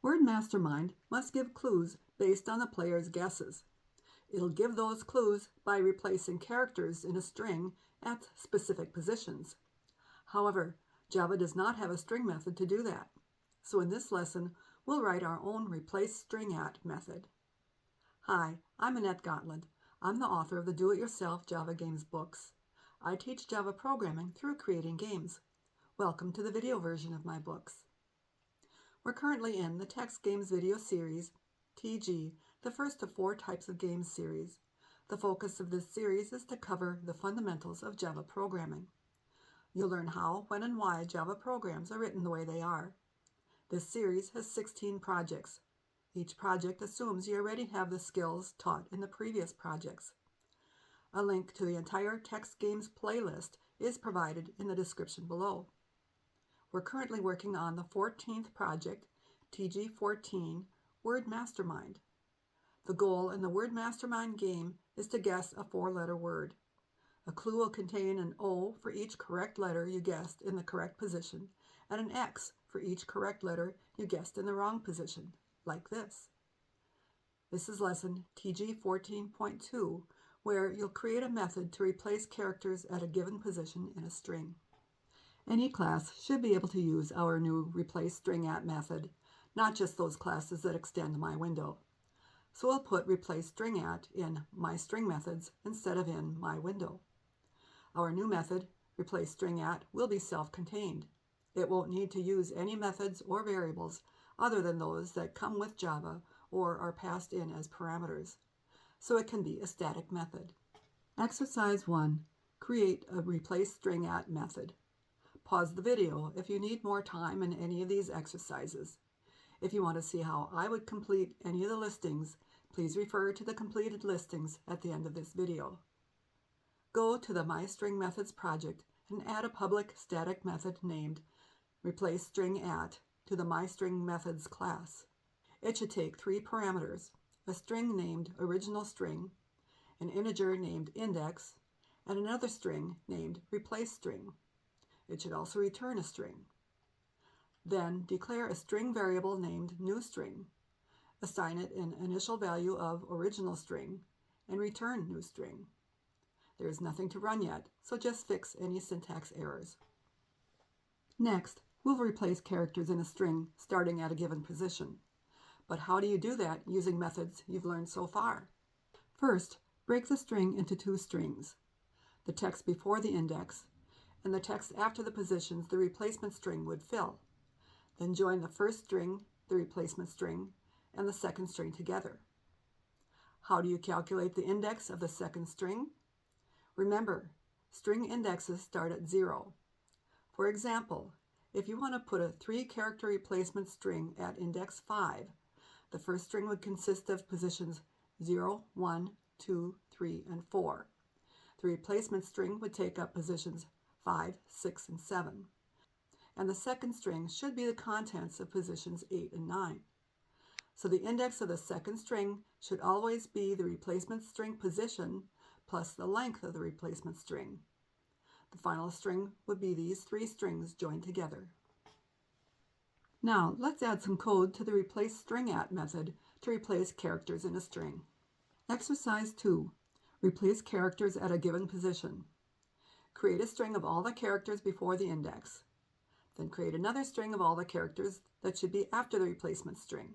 Word Mastermind must give clues based on the player's guesses. It'll give those clues by replacing characters in a string at specific positions. However, Java does not have a string method to do that. So in this lesson, we'll write our own replace string at method. Hi, I'm Annette Gotland. I'm the author of the Do-It-Yourself Java Games books. I teach Java programming through creating games. Welcome to the video version of my books. We're currently in the Text Games video series, TG, the first of 4 types of games series. The focus of this series is to cover the fundamentals of Java programming. You'll learn how, when, and why Java programs are written the way they are. This series has 16 projects. Each project assumes you already have the skills taught in the previous projects. A link to the entire Text Games playlist is provided in the description below. We're currently working on the 14th project, TG14, Word Mastermind. The goal in the Word Mastermind game is to guess a 4-letter word. A clue will contain an O for each correct letter you guessed in the correct position, and an X for each correct letter you guessed in the wrong position, like this. This is lesson TG14.2, where you'll create a method to replace characters at a given position in a string. Any class should be able to use our new replace string at method, not just those classes that extend my window. So we'll put replace string at in my string methods instead of in my window. Our new method, replace string at, will be self-contained. It won't need to use any methods or variables other than those that come with Java or are passed in as parameters, so it can be a static method. Exercise 1. Create a replace string at method. Pause the video if you need more time in any of these exercises. If you want to see how I would complete any of the listings, please refer to the completed listings at the end of this video. Go to the MyStringMethods project and add a public static method named replace string at to the MyStringMethods class. It should take 3 parameters, a string named originalString, an integer named index, and another string named replaceString. It should also return a string. Then declare a string variable named newString, assign it an initial value of originalString, and return newString. There is nothing to run yet, so just fix any syntax errors. Next, we'll replace characters in a string starting at a given position. But how do you do that using methods you've learned so far? First, break the string into 2 strings, the text before the index and the text after the positions the replacement string would fill. Then join the first string, the replacement string, and the second string together. How do you calculate the index of the second string? Remember, string indexes start at 0. For example, if you want to put a 3-character replacement string at index 5, the first string would consist of positions 0, 1, 2, 3, and 4. The replacement string would take up positions 5, 6, and 7. And the second string should be the contents of positions 8 and 9. So the index of the second string should always be the replacement string position plus the length of the replacement string. The final string would be these 3 strings joined together. Now let's add some code to the replace string at method to replace characters in a string. Exercise 2. Replace characters at a given position. Create a string of all the characters before the index. Then create another string of all the characters that should be after the replacement string.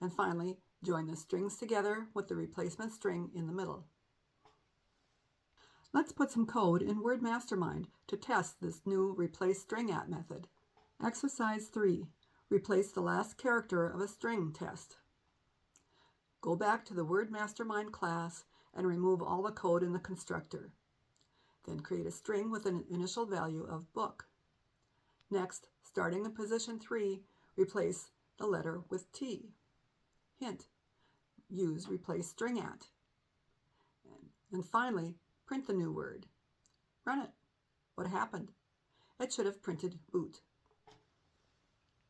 And finally, join the strings together with the replacement string in the middle. Let's put some code in Word Mastermind to test this new replace string at method. Exercise 3. Replace the last character of a string test. Go back to the Word Mastermind class and remove all the code in the constructor. Then create a string with an initial value of book. Next, starting in position 3, replace the letter with T. Hint: use replace string at. And finally, print the new word. Run it. What happened? It should have printed boot.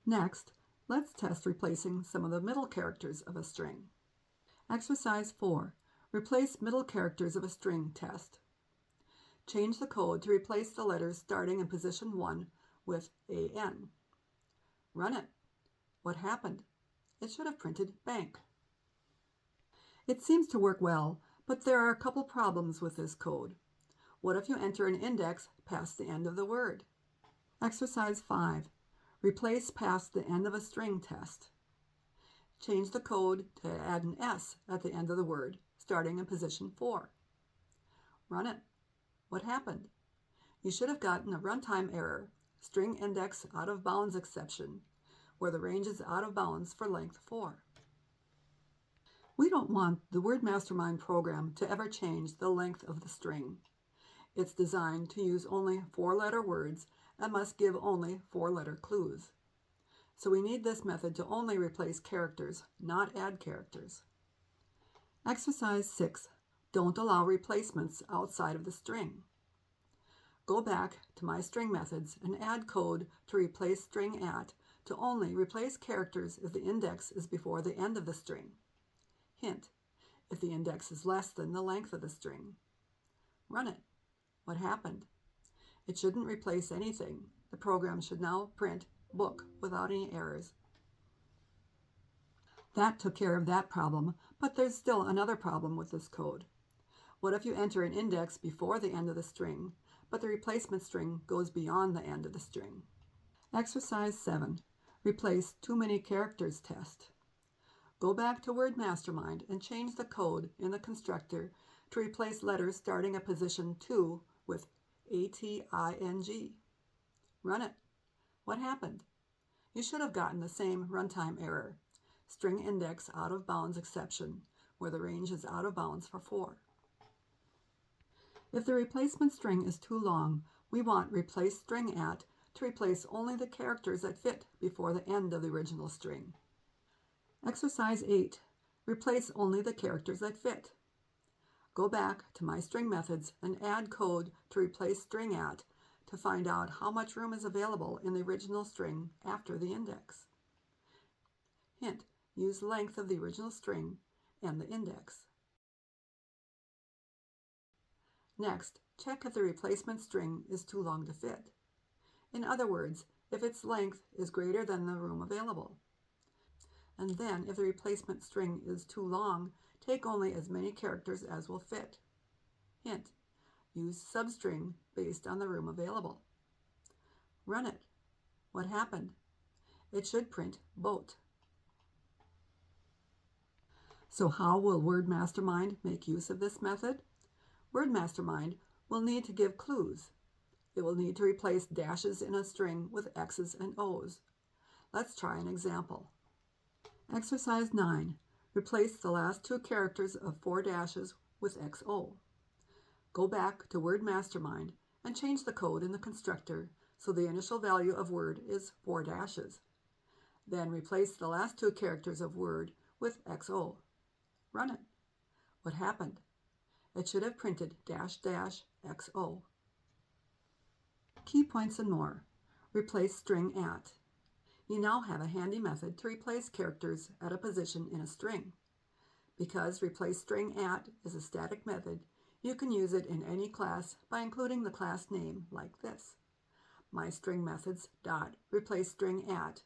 Next, let's test replacing some of the middle characters of a string. Exercise 4. Replace middle characters of a string test. Change the code to replace the letters starting in position 1 with AN. Run it. What happened? It should have printed bank. It seems to work well, but there are a couple problems with this code. What if you enter an index past the end of the word? Exercise 5. Replace past the end of a string test. Change the code to add an S at the end of the word, starting in position 4. Run it. What happened? You should have gotten a runtime error, string index out of bounds exception, where the range is out of bounds for length 4. We don't want the Word Mastermind program to ever change the length of the string. It's designed to use only 4-letter words and must give only 4-letter clues. So we need this method to only replace characters, not add characters. Exercise 6. Don't allow replacements outside of the string. Go back to My String Methods and add code to replace string at to only replace characters if the index is before the end of the string. Hint: if the index is less than the length of the string. Run it. What happened? It shouldn't replace anything. The program should now print book without any errors. That took care of that problem, but there's still another problem with this code. What if you enter an index before the end of the string, but the replacement string goes beyond the end of the string? Exercise 7. Replace too many characters test. Go back to Word Mastermind and change the code in the constructor to replace letters starting at position 2 with ATING. Run it. What happened? You should have gotten the same runtime error, string index out of bounds exception, where the range is out of bounds for 4. If the replacement string is too long, we want replace string at to replace only the characters that fit before the end of the original string. Exercise 8. Replace only the characters that fit. Go back to My String Methods and add code to replace string at to find out how much room is available in the original string after the index. Hint: use length of the original string and the index. Next, check if the replacement string is too long to fit. In other words, if its length is greater than the room available. And then, if the replacement string is too long, take only as many characters as will fit. Hint: use substring based on the room available. Run it. What happened? It should print boat. So how will Word Mastermind make use of this method? Word Mastermind will need to give clues. It will need to replace dashes in a string with X's and O's. Let's try an example. Exercise 9. Replace the last 2 characters of 4 dashes with XO. Go back to Word Mastermind and change the code in the constructor so the initial value of word is 4 dashes. Then replace the last 2 characters of word with XO. Run it. What happened? It should have printed --XO. Key points and more. Replace string at. You now have a handy method to replace characters at a position in a string. Because replace string at is a static method, you can use it in any class by including the class name like this: MyStringMethods.replace string at,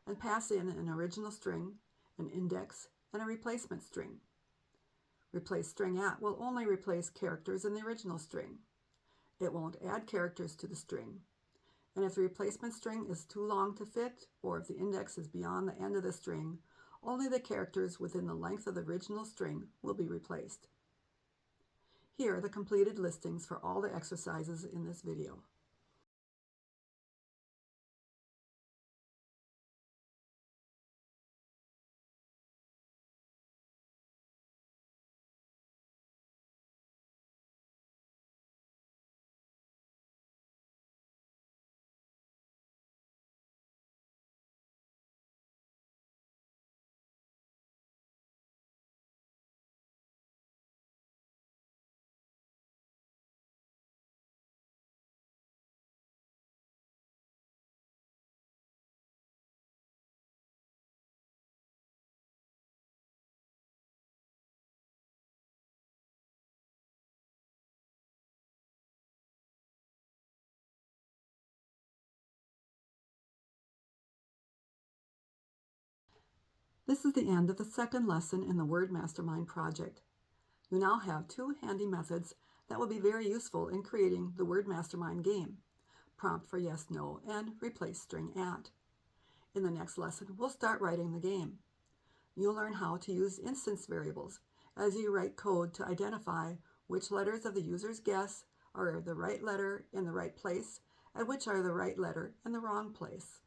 and pass in an original string, an index, and a replacement string. Replace string at will only replace characters in the original string. It won't add characters to the string. And if the replacement string is too long to fit, or if the index is beyond the end of the string, only the characters within the length of the original string will be replaced. Here are the completed listings for all the exercises in this video. This is the end of the second lesson in the Word Mastermind project. You now have two handy methods that will be very useful in creating the Word Mastermind game: prompt for yes, no, and replace string at. In the next lesson, we'll start writing the game. You'll learn how to use instance variables as you write code to identify which letters of the user's guess are the right letter in the right place and which are the right letter in the wrong place.